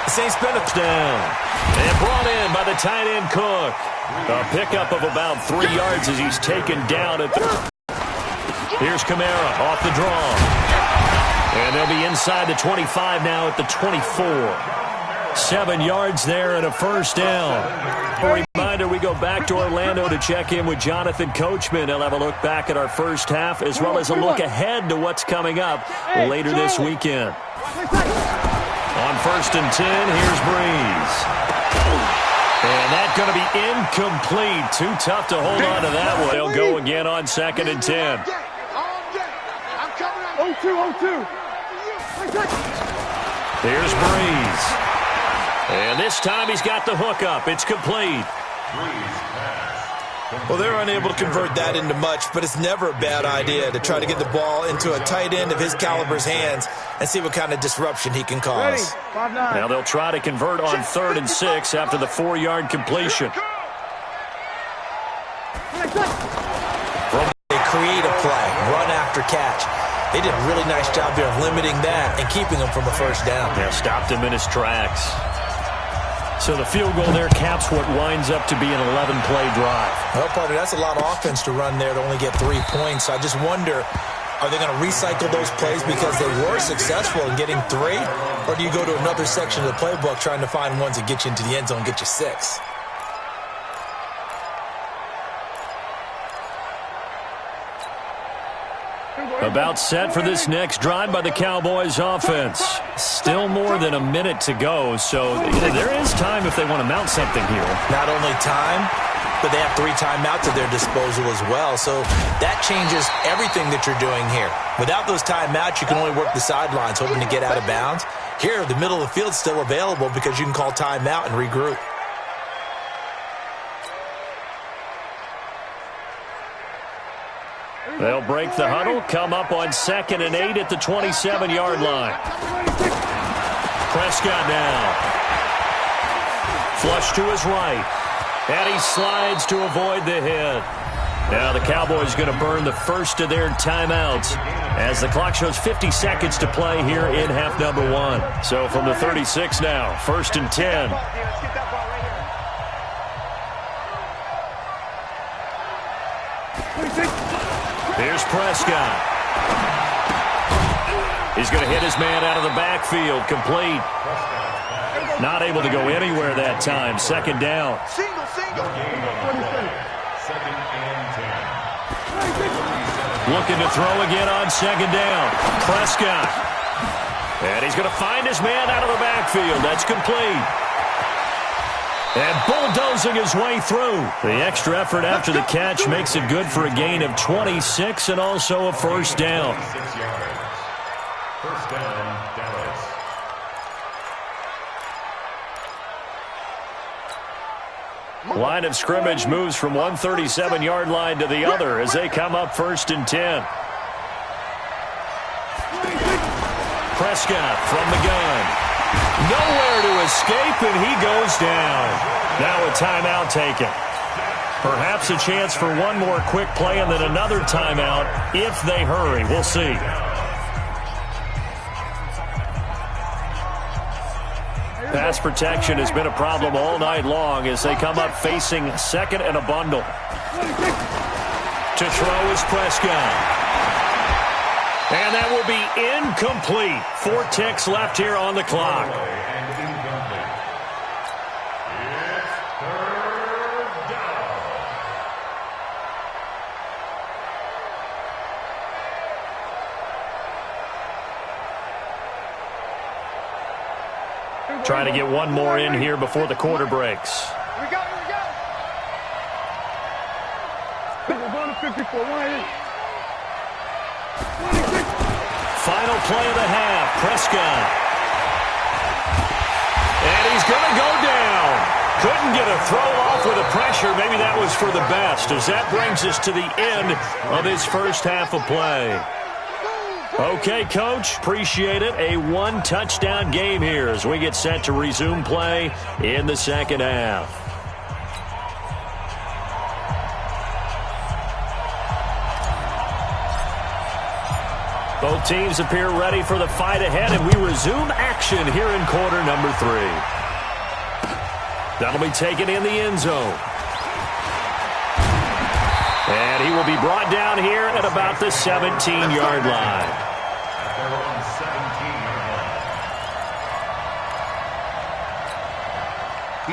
The Saints been down. And brought in by the tight end Cook. A pickup of about 3 yards as he's taken down at the... Here's Kamara off the draw. And they'll be inside the 25 now at the 24. 7 yards there and a first down. A reminder, we go back to Orlando to check in with Jonathan Coachman. He'll have a look back at our first half as well as a look ahead to what's coming up later this weekend. On 1st and 10, here's Breeze. And that's going to be incomplete. Too tough to hold on to that one. They'll go again on 2nd and 10. 0-2. Here's Breeze. And this time he's got the hook up. It's complete. Well, they're unable to convert that into much, but it's never a bad idea to try to get the ball into a tight end of his caliber's hands and see what kind of disruption he can cause. Now they'll try to convert on 3rd and 6 after the 4-yard completion. They create a play, run after catch. They did a really nice job there of limiting that and keeping him from a first down. Yeah, stopped him in his tracks. So the field goal there caps what winds up to be an 11-play drive. Well, partner, that's a lot of offense to run there to only get 3 points. I just wonder, are they going to recycle those plays because they were successful in getting 3? Or do you go to another section of the playbook trying to find ones that get you into the end zone and get you 6? About set for this next drive by the Cowboys offense. Still more than a minute to go, so there is time if they want to mount something here. Not only time, but they have 3 timeouts at their disposal as well, so that changes everything that you're doing here. Without those timeouts, you can only work the sidelines, hoping to get out of bounds. Here, the middle of the field's still available because you can call timeout and regroup. They'll break the huddle, come up on 2nd and 8 at the 27-yard line. Prescott now. Flush to his right. And he slides to avoid the hit. Now the Cowboys going to burn the first of their timeouts as the clock shows 50 seconds to play here in half number 1. So from the 36 now, 1st and 10. Here's Prescott. He's going to hit his man out of the backfield. Complete. Not able to go anywhere that time. 2nd down. Single. Looking to throw again on 2nd down. Prescott. And he's going to find his man out of the backfield. That's complete. And bulldozing his way through. The extra effort after the catch makes it good for a gain of 26 and also a first down. First down, Dallas. Line of scrimmage moves from one 37-yard line to the other as they come up 1st and 10. Prescott from the gun. Nowhere to escape, and he goes down. Now a timeout taken. Perhaps a chance for one more quick play and then another timeout if they hurry. We'll see. Pass protection has been a problem all night long as they come up facing 2nd and a bundle. To throw is Prescott. And that will be incomplete. 4 ticks left here on the clock. It's 3rd down. Trying to get one more in here before the quarter breaks. We go. We're going to 54. Final play of the half. Prescott. And he's going to go down. Couldn't get a throw off with the pressure. Maybe that was for the best as that brings us to the end of his first half of play. Okay, Coach, appreciate it. A 1-touchdown game here as we get set to resume play in the second half. Both teams appear ready for the fight ahead, and we resume action here in quarter number 3. That'll be taken in the end zone. And he will be brought down here at about the 17-yard line.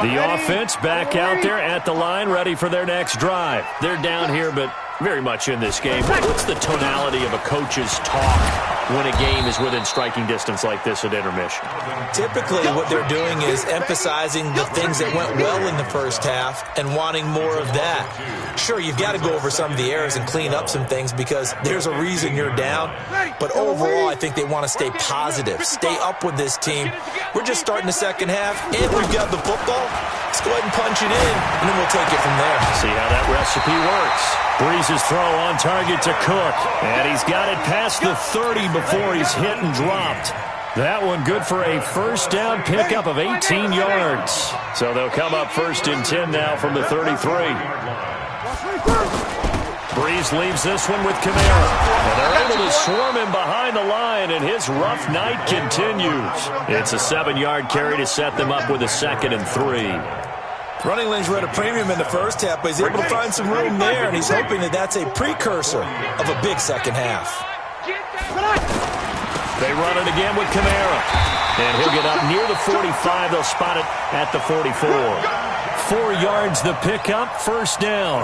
The offense back out there at the line, ready for their next drive. They're down here, but very much in this game. What's the tonality of a coach's talk when a game is within striking distance like this at intermission? Typically, what they're doing is emphasizing the things that went well in the first half and wanting more of that. Sure, you've got to go over some of the errors and clean up some things because there's a reason you're down. But overall, I think they want to stay positive, stay up with this team. We're just starting the second half, and we've got the football. Let's go ahead and punch it in, and then we'll take it from there. See how that recipe works. Breeze's throw on target to Cook, and he's got it past the 30 before he's hit and dropped. That one good for a first down pickup of 18 yards. So they'll come up first and 10 now from the 33. Breeze leaves this one with Kamara. And they're able to swarm him behind the line, and his rough night continues. It's a 7-yard carry to set them up with a 2nd and 3. Running lanes were at a premium in the first half, but he's able to find some room there, and he's hoping that that's a precursor of a big second half. They run it again with Kamara. And he'll get up near the 45. They'll spot it at the 44. 4 yards the pickup, first down.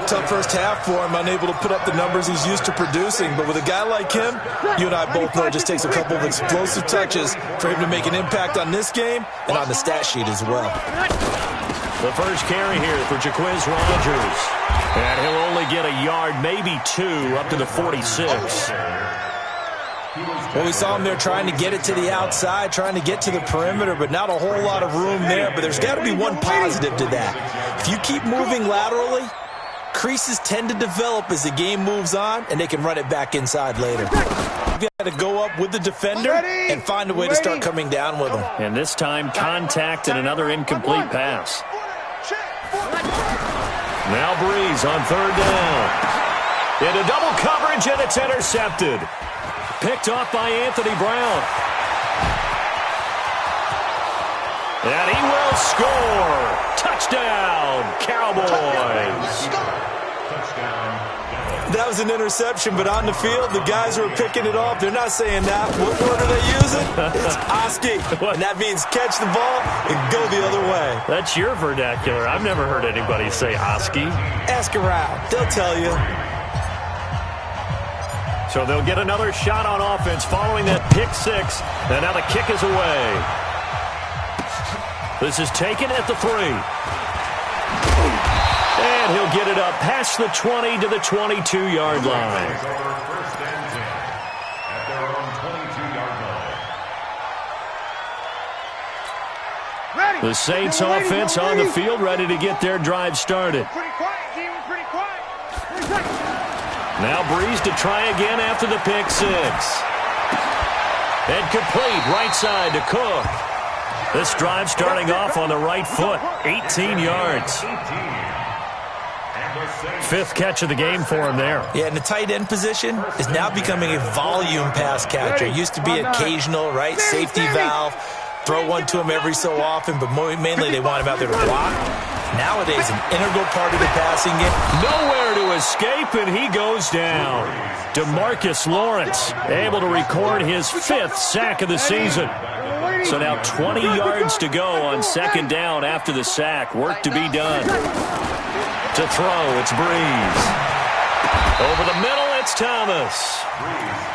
Tough first half for him, unable to put up the numbers he's used to producing. But with a guy like him, you and I both know it just takes a couple of explosive touches for him to make an impact on this game and on the stat sheet as well. The first carry here for Jaquiz Rogers. And he'll only get a yard, maybe 2, up to the 46. Well, we saw him there trying to get it to the outside, trying to get to the perimeter, but not a whole lot of room there. But there's got to be one positive to that. If you keep moving laterally, creases tend to develop as the game moves on, and they can run it back inside later. You've got to go up with the defender and find a way to start coming down with him. And this time, contact and another incomplete pass. Now Breeze on 3rd down. Into double coverage, and it's intercepted. Picked off by Anthony Brown. And he will score. Touchdown, Cowboys. That was an interception, but on the field, the guys who are picking it off, they're not saying that. What word are they using? It's Oski. And that means catch the ball and go the other way. That's your vernacular. I've never heard anybody say Oski. Ask around. They'll tell you. So they'll get another shot on offense following that pick 6. And now the kick is away. This is taken at the 3. And he'll get it up past the 20 to the 22-yard line. The Saints offense on the field, ready to get their drive started. Now Breeze to try again after the pick 6. And complete right side to Cook. This drive starting off on the right foot, 18 yards. 5th catch of the game for him there. Yeah, and the tight end position is now becoming a volume pass catcher. Used to be occasional, right? Safety valve. Throw one to him every so often, but mainly they want him out there to block. Nowadays, an integral part of the passing game. Nowhere to escape, and he goes down. DeMarcus Lawrence able to record his 5th sack of the season. So now 20 yards to go on 2nd down after the sack. Work to be done. To throw, it's Breeze. Over the middle, it's Thomas.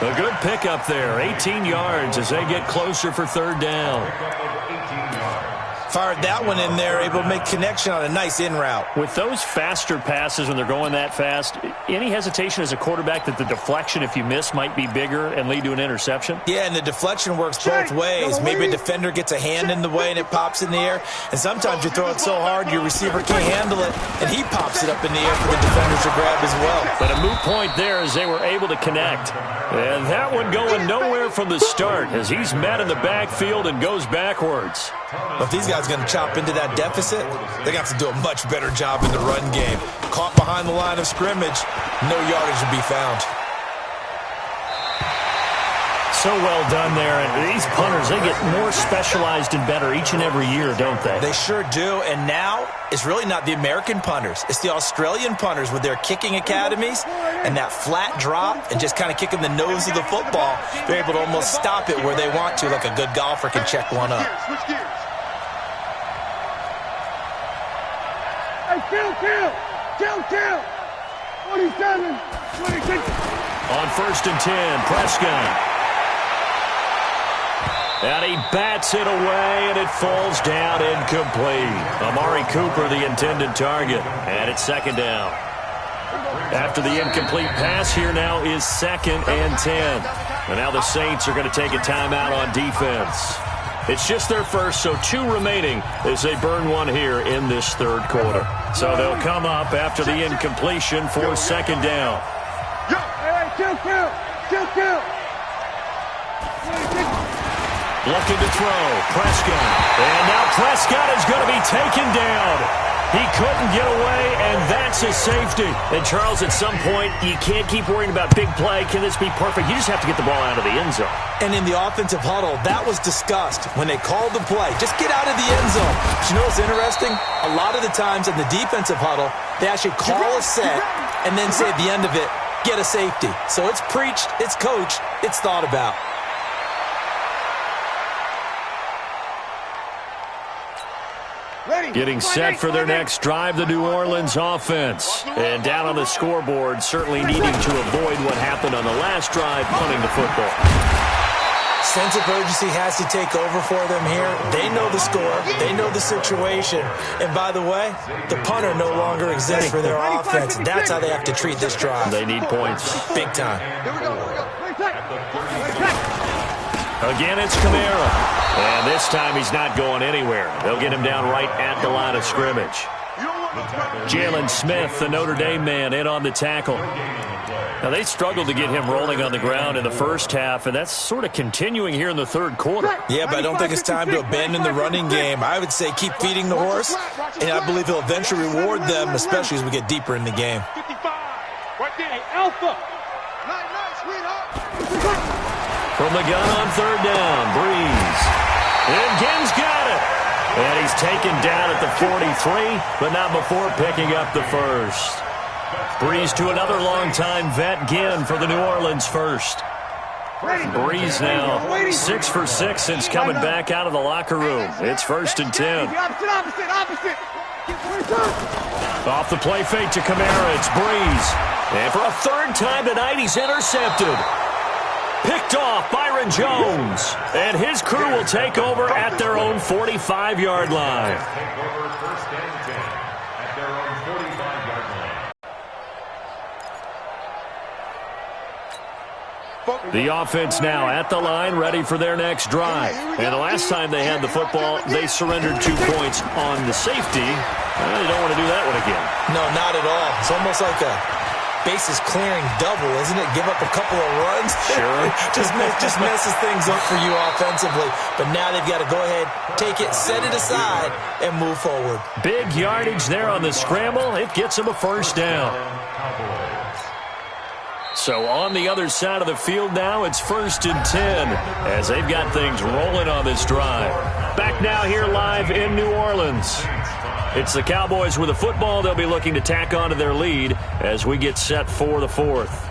A good pickup there, 18 yards as they get closer for 3rd down. Fired that one in there, able to make connection on a nice in route. With those faster passes when they're going that fast, any hesitation as a quarterback that the deflection, if you miss, might be bigger and lead to an interception? Yeah, and the deflection works both ways. Maybe a defender gets a hand in the way and it pops in the air, and sometimes you throw it so hard your receiver can't handle it, and he pops it up in the air for the defenders to grab as well. But a moot point there as they were able to connect. And that one going nowhere from the start as he's met in the backfield and goes backwards. Well, if these guys are going to chop into that deficit, they're going to have to do a much better job in the run game. Caught behind the line of scrimmage, no yardage to be found. So well done there. And these punters, they get more specialized and better each and every year, don't they? They sure do. And now it's really not the American punters. It's the Australian punters with their kicking academies and that flat drop and just kind of kicking the nose of the football. They're able to almost stop it where they want to, like a good golfer can check one up. Switch gears. Hey, kill. 27, 26. On 1st and 10, Prescott. And he bats it away, and it falls down incomplete. Amari Cooper, the intended target, and it's 2nd down. After the incomplete pass, here now is 2nd and 10. And now the Saints are going to take a timeout on defense. It's just their first, so 2 remaining as they burn one here in this 3rd quarter. So they'll come up after the incompletion for 2nd down. Hey, kill. Looking to throw. Prescott. And now Prescott is going to be taken down. He couldn't get away, and that's a safety. And, Charles, at some point, you can't keep worrying about big play. Can this be perfect? You just have to get the ball out of the end zone. And in the offensive huddle, that was discussed when they called the play. Just get out of the end zone. But you know what's interesting? A lot of the times in the defensive huddle, they actually call a set and then say at the end of it, get a safety. So it's preached, it's coached, it's thought about. Getting set for their next drive, the New Orleans offense. And down on the scoreboard, certainly needing to avoid what happened on the last drive, punting the football. Sense of urgency has to take over for them here. They know the score. They know the situation. And by the way, the punter no longer exists for their offense. That's how they have to treat this drive. They need points. Big time. Again, it's Kamara. And this time he's not going anywhere. They'll get him down right at the line of scrimmage. Jalen Smith, the Notre Dame man, in on the tackle. Now, they struggled to get him rolling on the ground in the first half, and that's sort of continuing here in the 3rd quarter. Yeah, but I don't think it's time to abandon the running game. I would say keep feeding the horse, and I believe he'll eventually reward them, especially as we get deeper in the game. 55. Right there, Alpha. Nice, sweetheart. From the gun on 3rd down, Breeze. And Ginn's got it. And he's taken down at the 43, but not before picking up the first. Breeze to another longtime vet, Ginn, for the New Orleans first. Breeze now 6 for 6 since coming back out of the locker room. It's 1st and 10. Opposite. Off the play fake to Kamara, it's Breeze. And for a 3rd time tonight, he's intercepted. Picked off Byron Jones. And his crew will take over at their own 45-yard line. Take over 1st and 10 at their own 45-yard line. The offense now at the line, ready for their next drive. And the last time they had the football, they surrendered 2 points on the safety. They don't want to do that one again. No, not at all. It's almost like a bases clearing double, isn't it? Give up a couple of runs. Sure. just messes things up for you offensively. But now they've got to go ahead, take it, set it aside, and move forward. Big yardage there on the scramble. It gets them a 1st down. So on the other side of the field now, it's 1st and 10 as they've got things rolling on this drive. Back now here live in New Orleans. It's the Cowboys with the football. They'll be looking to tack on to their lead as we get set for the 4th.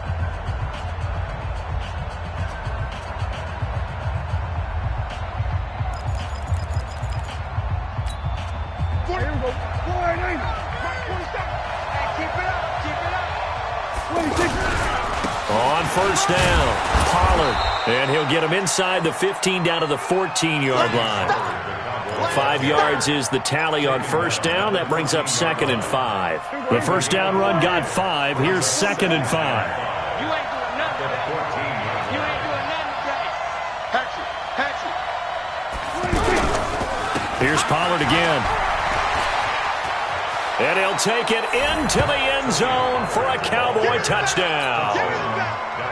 On 1st down, Pollard. And he'll get him inside the 15 down to the 14-yard line. 5 yards is the tally on 1st down. That brings up 2nd and 5. The 1st down run got 5. Here's 2nd and 5. You ain't doing nothing. You ain't doing nothing today. Here's Pollard again. And he'll take it into the end zone for a Cowboy touchdown.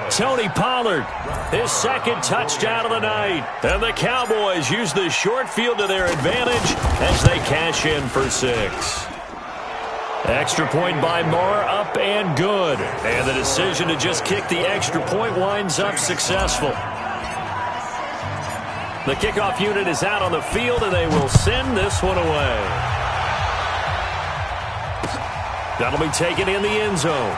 Tony Pollard, his 2nd touchdown of the night. And the Cowboys use the short field to their advantage as they cash in for 6. Extra point by Moore, up and good. And the decision to just kick the extra point winds up successful. The kickoff unit is out on the field, and they will send this one away. That'll be taken in the end zone.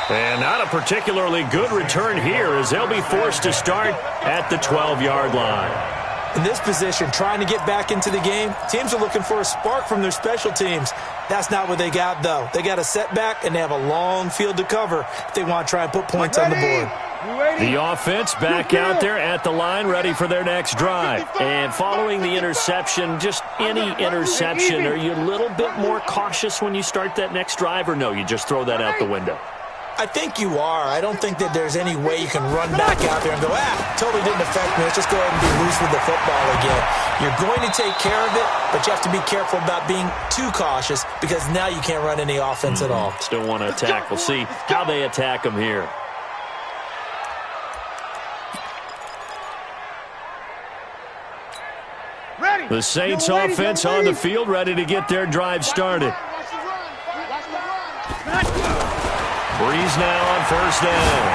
And not a particularly good return here, as they'll be forced to start at the 12-yard line. In this position, trying to get back into the game, teams are looking for a spark from their special teams. That's not what they got, though. They got a setback, and they have a long field to cover if they want to try and put points on the board. The offense back out there at the line, ready for their next drive. And following the interception, just any interception, are you a little bit more cautious when you start that next drive, or no, you just throw that out the window? I think you are. I don't think that there's any way you can run back out there and go, totally didn't affect me. Let's just go ahead and be loose with the football again. You're going to take care of it, but you have to be careful about being too cautious because now you can't run any offense at all. Still want to attack. We'll see how they attack them here. The Saints offense on the field, ready to get their drive started. Breeze now on first down.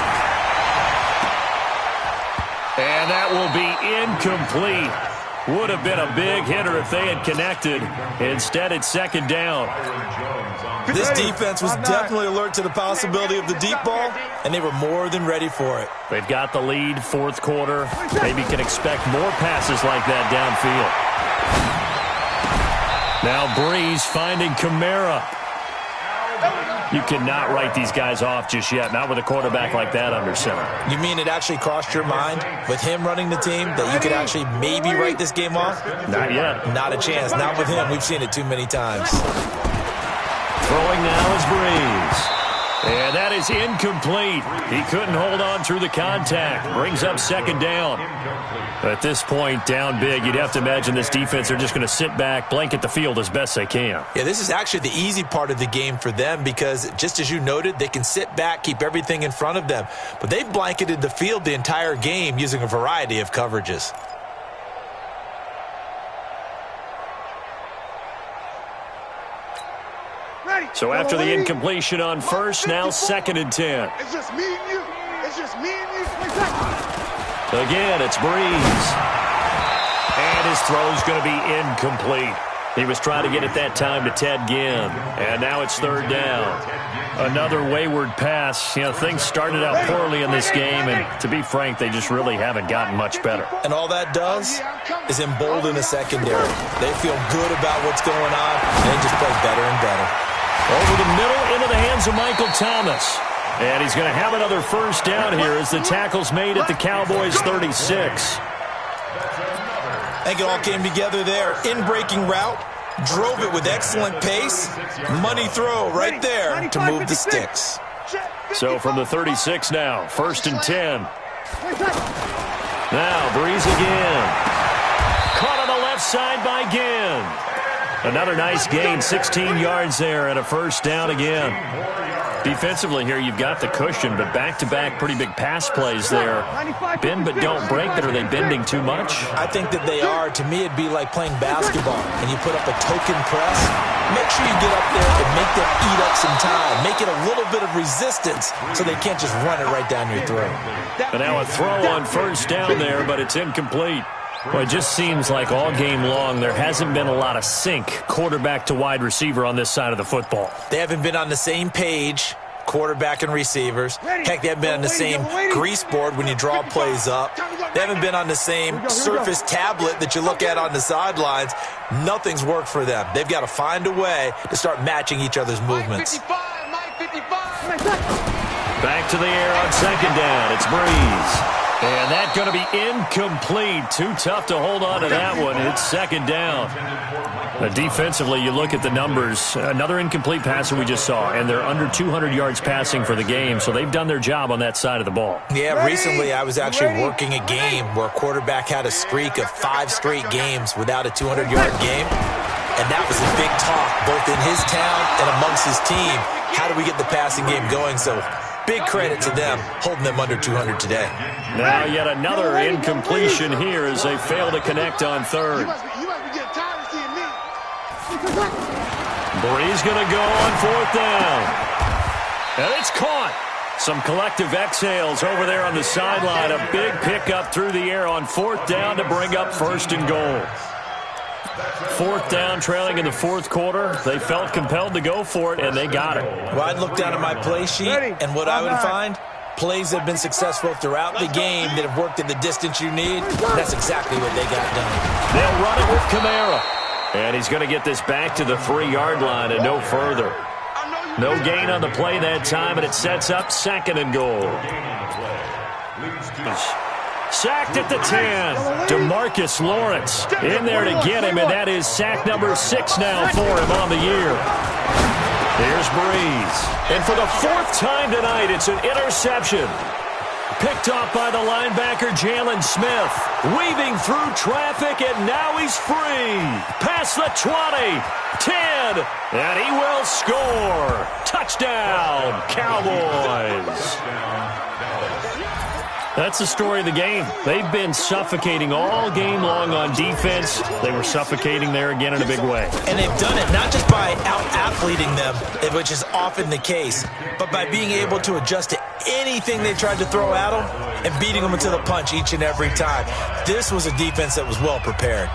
And that will be incomplete. Would have been a big hitter if they had connected. Instead, it's second down. This defense was definitely alert to the possibility of the deep ball, and they were more than ready for it. They've got the lead, fourth quarter. Maybe can expect more passes like that downfield. Now Breeze finding Kamara. You cannot write these guys off just yet, not with a quarterback like that under center. You mean it actually crossed your mind with him running the team that you could actually maybe write this game off? Not yet. Not a chance. Not with him. We've seen it too many times. Throwing now is Breeze. And that is incomplete. He couldn't hold on through the contact. Brings up second down. At this point, down big, you'd have to imagine this defense are just going to sit back, blanket the field as best they can. Yeah, this is actually the easy part of the game for them because, just as you noted, they can sit back, keep everything in front of them. But they've blanketed the field the entire game using a variety of coverages. So after the incompletion on first, now second and 10. It's just me and you. It's just me and you. Again, it's Breeze. And his throw's going to be incomplete. He was trying to get it that time to Ted Ginn. And now it's third down. Another wayward pass. You know, things started out poorly in this game, and to be frank, they just really haven't gotten much better. And all that does is embolden the secondary. They feel good about what's going on, and they just play better and better. Over the middle, into the hands of Michael Thomas. And he's going to have another first down here as the tackle's made at the Cowboys' 36. I think it all came together there. In-breaking route, drove it with excellent pace. Money throw right there to move the sticks. So from the 36 now, first and 10. Now Breeze again. Caught on the left side by Ginn. Another nice gain, 16 yards there and a first down again. Defensively here, you've got the cushion, but back-to-back pretty big pass plays there. Bend but don't break, but are they bending too much? I think that they are. To me, it'd be like playing basketball, and you put up a token press. Make sure you get up there and make them eat up some time. Make it a little bit of resistance so they can't just run it right down your throat. And now a throw on first down there, but it's incomplete. Well, it just seems like all game long there hasn't been a lot of sync quarterback to wide receiver on this side of the football. They haven't been on the same page, quarterback and receivers. Heck, they haven't been on the same grease board when you draw plays up. They haven't been on the same surface tablet that you look at on the sidelines. Nothing's worked for them. They've got to find a way to start matching each other's movements. Back to the air on second down. It's Breeze. And that's going to be incomplete. Too tough to hold on to that one. It's second down. Defensively, you look at the numbers. Another incomplete passer we just saw, and they're under 200 yards passing for the game, so they've done their job on that side of the ball. Yeah, recently I was actually working a game where a quarterback had a streak of 5 straight games without a 200-yard game, and that was a big talk both in his town and amongst his team. How do we get the passing game going? So big credit to them, holding them under 200 today. Now yet another incompletion here as they fail to connect on third. Breeze going to go on fourth down. And it's caught. Some collective exhales over there on the sideline. A big pickup through the air on 4th down to bring up 1st and goal. 4th down, trailing in the 4th quarter. They felt compelled to go for it, and they got it. Well, I'd look down at my play sheet, and what I would find, plays that have been successful throughout the game that have worked at the distance you need. That's exactly what they got done. They'll run it with Kamara. And he's going to get this back to the 3-yard line and no further. No gain on the play that time, and it sets up 2nd and goal. Sacked at the 10. DeMarcus Lawrence in there to get him, and that is sack number 6 now for him on the year. Here's Breeze. And for the 4th time tonight, it's an interception. Picked off by the linebacker, Jalen Smith. Weaving through traffic, and now he's free. Past the 20, 10, and he will score. Touchdown, Cowboys. That's the story of the game. They've been suffocating all game long on defense. They were suffocating there again in a big way. And they've done it not just by out-athleting them, which is often the case, but by being able to adjust to anything they tried to throw at them and beating them into the punch each and every time. This was a defense that was well prepared.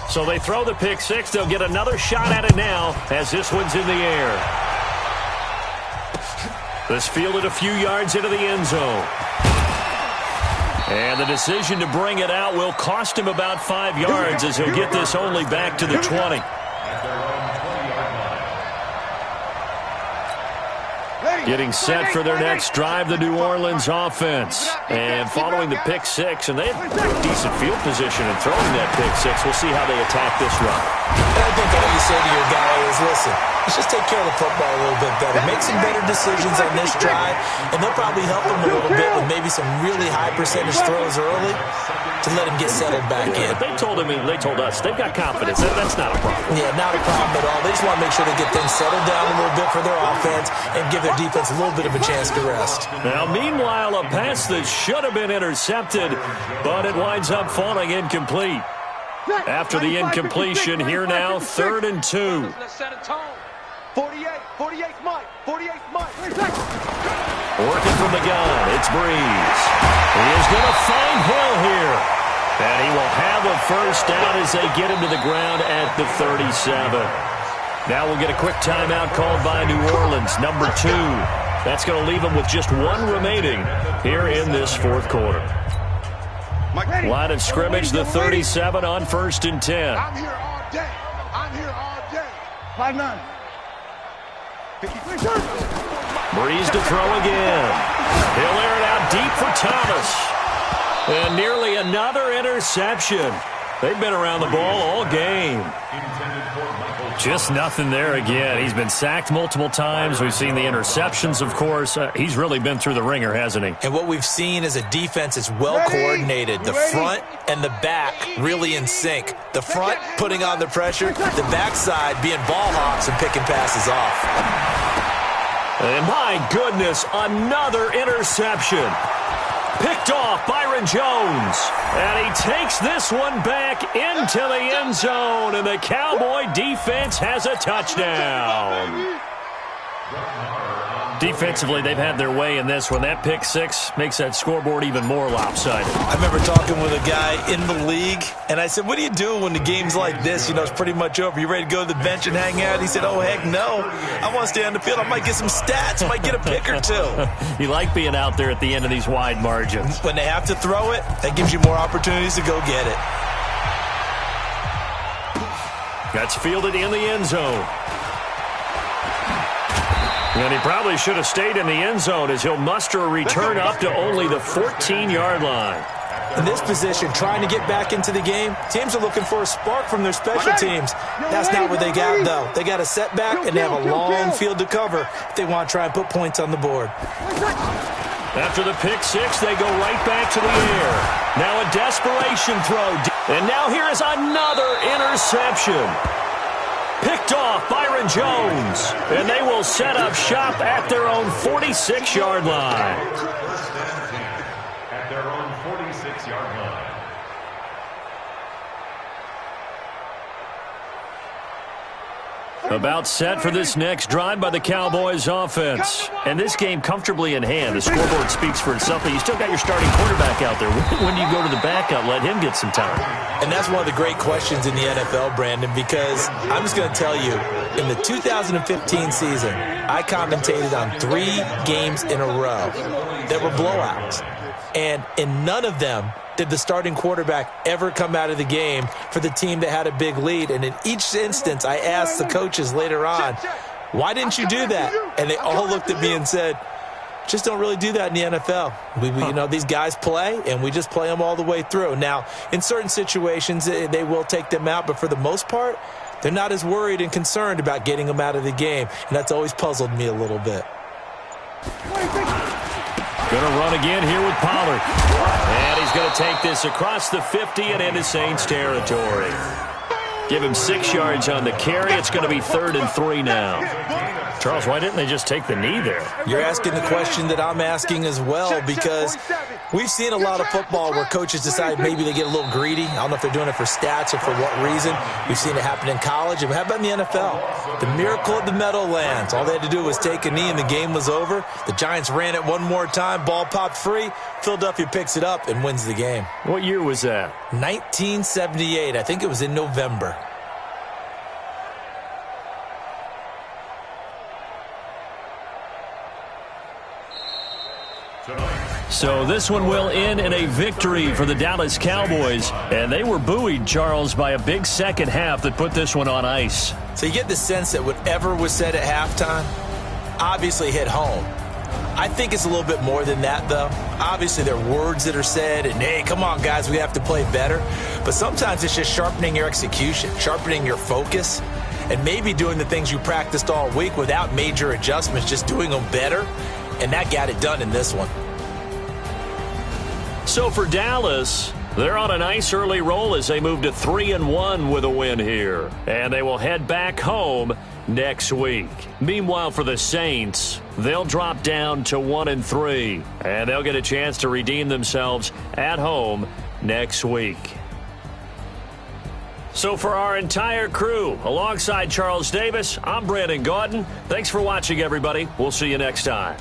So they throw the pick 6. They'll get another shot at it now as this one's in the air. This fielded a few yards into the end zone. And the decision to bring it out will cost him about 5 yards as he'll get this only back to the 20. Getting set for their next drive, the New Orleans offense. And following the pick 6, and they have decent field position in throwing that pick 6. We'll see how they attack this run. I think all you say to your guy is, listen, let's just take care of the football a little bit better. Make some better decisions on this drive, and they'll probably help them a little bit with maybe some really high percentage throws early to let him get settled back in. They told us they've got confidence. That's not a problem. Yeah, not a problem at all. They just want to make sure they get things settled down a little bit for their offense and give their defense a little bit of a chance to rest. Now, meanwhile, a pass that should have been intercepted, but it winds up falling incomplete. After the incompletion, here now, 3rd and 2. 48 Mike. Working from the gun, it's Breeze. He is going to find Hill here. And he will have a 1st down as they get him to the ground at the 37. Now we'll get a quick timeout called by New Orleans, number 2. That's going to leave them with just 1 remaining here in this 4th quarter. Line of scrimmage, the 37 on 1st and 10. I'm here all day. 5-9. Breeze to throw again. He'll air it out deep for Thomas. And nearly another interception. They've been around the ball all game. Just nothing there again. He's been sacked multiple times. We've seen the interceptions, of course. He's really been through the ringer, hasn't he? And what we've seen is a defense that's well coordinated. The front and the back really in sync. The front putting on the pressure, the backside being ball hawks and picking passes off. And my goodness, another interception. Picked off Byron Jones. And he takes this one back into the end zone. And the Cowboy defense has a touchdown. Defensively, they've had their way in this one. That pick 6 makes that scoreboard even more lopsided. I remember talking with a guy in the league, and I said, what do you do when the game's like this? You know, it's pretty much over. You ready to go to the bench and hang out? He said, oh, heck no. I want to stay on the field. I might get some stats. Might get a pick or 2. You like being out there at the end of these wide margins. When they have to throw it, that gives you more opportunities to go get it. That's fielded in the end zone. And he probably should have stayed in the end zone as he'll muster a return up to only the 14-yard line. In this position, trying to get back into the game, teams are looking for a spark from their special teams. That's not what they got, though. They got a setback, and they have a long field to cover if they want to try and put points on the board. After the pick 6, they go right back to the air. Now a desperation throw. And now here is another interception. Picked off Byron Jones. And they will set up shop at their own 46-yard line. At their own 46-yard line. About set for this next drive by the Cowboys offense. And this game comfortably in hand. The scoreboard speaks for itself, but you still got your starting quarterback out there. When do you go to the backup, let him get some time? And that's one of the great questions in the NFL, Brandon, because I'm just going to tell you, in the 2015 season, I commentated on 3 games in a row that were blowouts. And in none of them did the starting quarterback ever come out of the game for the team that had a big lead. And in each instance, I asked the coaches later on, why didn't you do that? And they all looked at me and said, just don't really do that in the NFL. You know, these guys play, and we just play them all the way through. Now, in certain situations, they will take them out, but for the most part, they're not as worried and concerned about getting them out of the game. And that's always puzzled me a little bit. Going to run again here with Pollard. And he's going to take this across the 50 and into Saints territory. Give him 6 yards on the carry. It's going to be 3rd and 3 now. Charles, why didn't they just take the knee there? You're asking the question that I'm asking as well, because we've seen a lot of football where coaches decide maybe they get a little greedy. I don't know if they're doing it for stats or for what reason. We've seen it happen in college. And how about in the NFL? The miracle of the Meadowlands. All they had to do was take a knee and the game was over. The Giants ran it one more time. Ball popped free. Philadelphia picks it up and wins the game. What year was that? 1978. I think it was in November. So this one will end in a victory for the Dallas Cowboys. And they were buoyed, Charles, by a big second half that put this one on ice. So you get the sense that whatever was said at halftime obviously hit home. I think it's a little bit more than that, though. Obviously, there are words that are said, and, hey, come on, guys, we have to play better. But sometimes it's just sharpening your execution, sharpening your focus, and maybe doing the things you practiced all week without major adjustments, just doing them better. And that got it done in this one. So for Dallas, they're on a nice early roll as they move to 3-1 with a win here. And they will head back home next week. Meanwhile, for the Saints, they'll drop down to 1-3. And they'll get a chance to redeem themselves at home next week. So for our entire crew, alongside Charles Davis, I'm Brandon Gaudin. Thanks for watching, everybody. We'll see you next time.